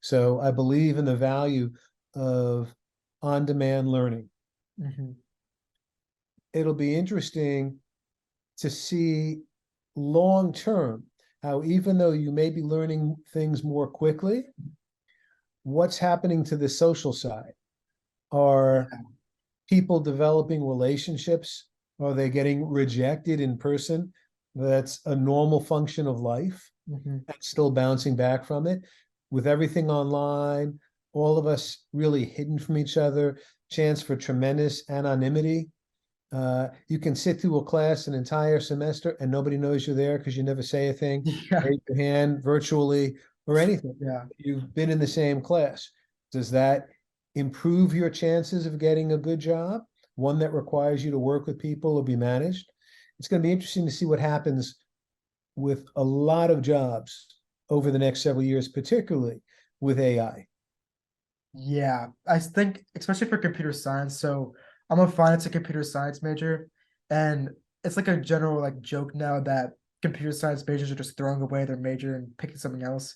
So I believe in the value of on-demand learning. Mhm. It'll be interesting to see long term how, even though you may be learning things more quickly, what's happening to the social side. Are Yeah. people developing relationships? Are they getting rejected in person? That's a normal function of life, Mhm. and still bouncing back from it. With everything online, all of us really hidden from each other, chance for tremendous anonymity. You can sit through a class an entire semester and nobody knows you're there because you never say a thing, Yeah. raise your hand virtually or anything. Yeah. You've been in the same class. Does that improve your chances of getting a good job? One that requires you to work with people or be managed? It's going to be interesting to see what happens with a lot of jobs over the next several years, particularly with AI. Yeah, I think especially for computer science. So I'm a finance and computer science major, and it's like a general like joke now that computer science majors are just throwing away their major and picking something else.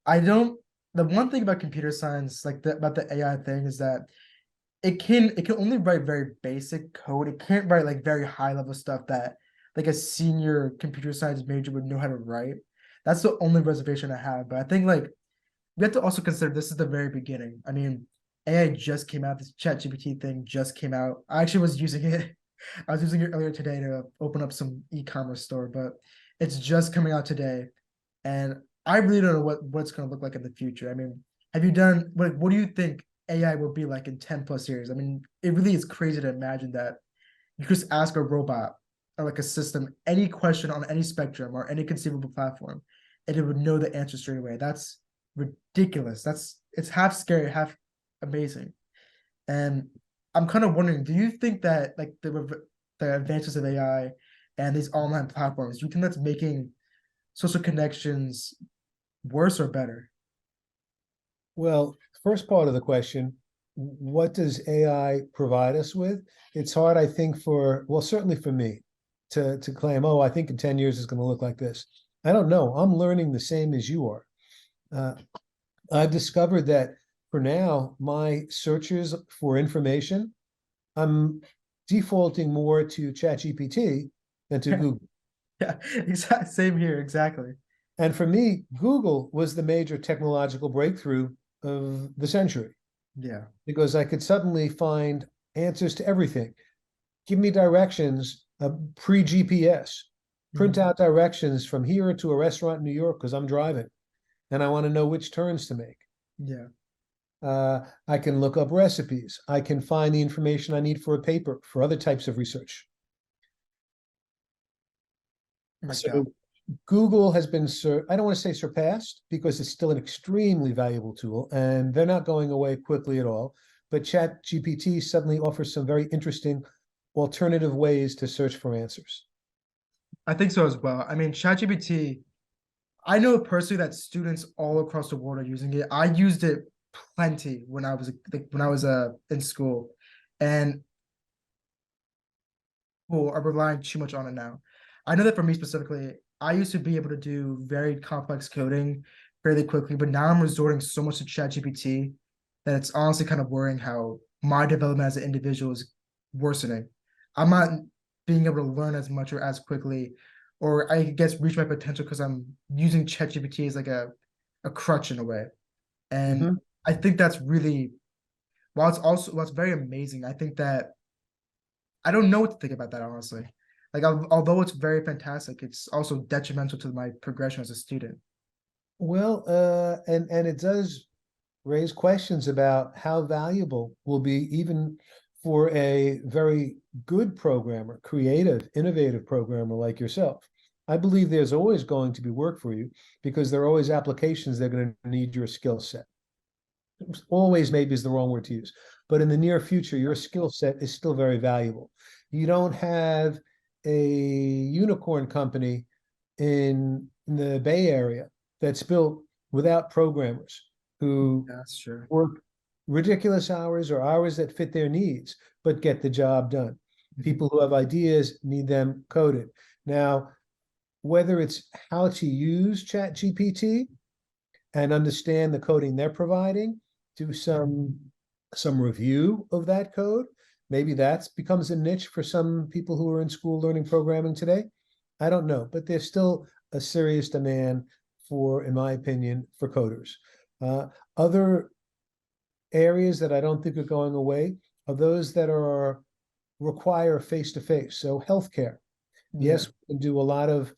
I don't. The one thing about computer science, like about the AI thing, is that it can only write very basic code. It can't write like very high level stuff that like a senior computer science major would know how to write. That's the only reservation I have. But I think like we have to also consider this is the very beginning. I mean, AI just came out. This ChatGPT thing just came out. I actually was using it. I was using it earlier today to open up some e-commerce store, but it's just coming out today, and I really don't know what's going to look like in the future. I mean, have you done what do you think AI will be like in 10 plus years? I mean, it really is crazy to imagine that you just ask a robot or like a system any question on any spectrum or any conceivable platform, and it would know the answer straight away. That's ridiculous. It's half scary, half amazing. And I'm kind of wondering, do you think that like the advances of AI and these online platforms, do you think that's making social connections worse or better? Well, first part of the question, what does AI provide us with? It's hard, I think, well, certainly for me to claim, oh, I think in 10 years it's going to look like this. I don't know. I'm learning the same as you are. Uh, I've discovered that for now, my searches for information, I'm defaulting more to ChatGPT than to Google. Yeah, exactly. Same here, exactly. And for me, Google was the major technological breakthrough of the century, Yeah. because I could suddenly find answers to everything. Give me directions pre GPS, print Mhm. out directions from here to a restaurant in New York because I'm driving and I want to know which turns to make. Yeah. I can look up recipes. I can find the information I need for a paper for other types of research. Oh my God. So Google has been, I don't want to say surpassed because it's still an extremely valuable tool and they're not going away quickly at all. But ChatGPT suddenly offers some very interesting alternative ways to search for answers. I think so as well. I mean, ChatGPT, I know personally that students all across the world are using it. I used it plenty when I was like when I was in school, and people are relying too much on it now. I know that for me specifically, I used to be able to do very complex coding fairly quickly, but now I'm resorting so much to ChatGPT that it's honestly kind of worrying how my development as an individual is worsening. I'm not being able to learn as much or as quickly, or I guess reach my potential because I'm using ChatGPT as like a crutch in a way. And Mhm. I think that's really while it's very amazing, I think that I don't know what to think about that honestly. Like although it's very fantastic, it's also detrimental to my progression as a student. Well, and it does raise questions about how valuable will be even for a very good programmer, creative, innovative programmer like yourself. I believe there's always going to be work for you because there are always applications that are going to need your skill set. Always maybe is the wrong word to use, but in the near future, your skill set is still very valuable. You don't have a unicorn company in the Bay Area that's built without programmers who That's true. work ridiculous hours or hours that fit their needs, but get the job done. Mhm. People who have ideas need them coded. Now, whether it's how to use Chat GPT and understand the coding they're providing, do some review of that code. Maybe that becomes a niche for some people who are in school learning programming today. I don't know, but there's still a serious demand for, in my opinion, for coders. Other areas that I don't think are going away are those that are require face-to-face. So healthcare. Yeah, Yes, we can do a lot of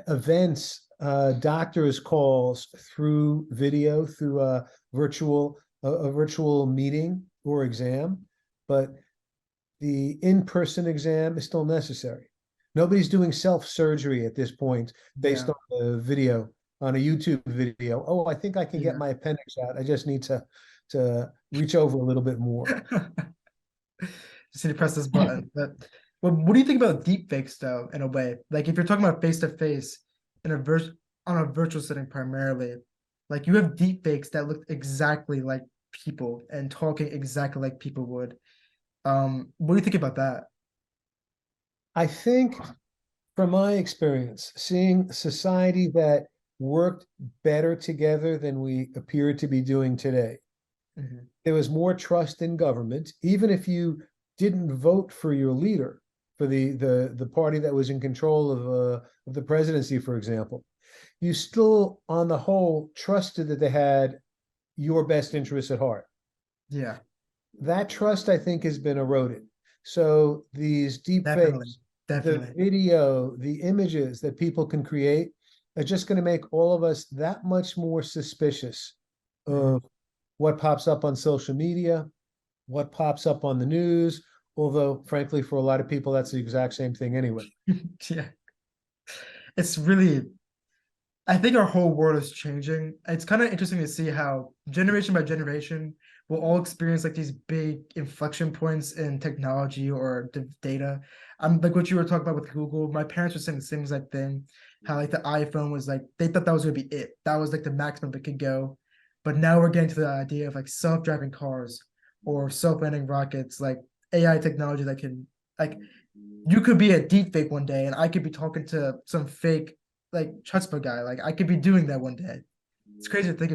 events, doctors calls through video, through a virtual meeting or exam, but the in-person exam is still necessary. Nobody's doing self-surgery at this point based yeah, on a video, on a YouTube video. Oh, I think I can get yeah. my appendix out. I just need to reach over a little bit more. Just need to press this button. But what do you think about deep fakes though, in a way? Like if you're talking about face to face in a on a virtual setting primarily, like you have deep fakes that look exactly like people and talking exactly like people would. What do you think about that? I think from my experience, seeing society that worked better together than we appear to be doing today, Mhm. there was more trust in government, even if you didn't vote for your leader, for the party that was in control of the presidency, for example. You still, on the whole, trusted that they had your best interests at heart. Yeah, That trust, I think, has been eroded. So these deep definitely, fakes, the definitely. video, the images that people can create are just going to make all of us that much more suspicious Mhm. of what pops up on social media, what pops up on the news. Although, frankly, for a lot of people, that's the exact same thing anyway. Yeah, it's really I think our whole world is changing. It's kind of interesting to see how generation by generation we'll all experience like these big inflection points in technology or data. I'm like what you were talking about with Google. My parents were saying the same exact thing. How like the iPhone was like they thought that was gonna be it. That was like the maximum it could go. But now we're getting to the idea of like self-driving cars or self-landing rockets, like AI technology that can like you could be a deep fake one day and I could be talking to some fake like chutzpah guy. Like I could be doing that one day. It's crazy to think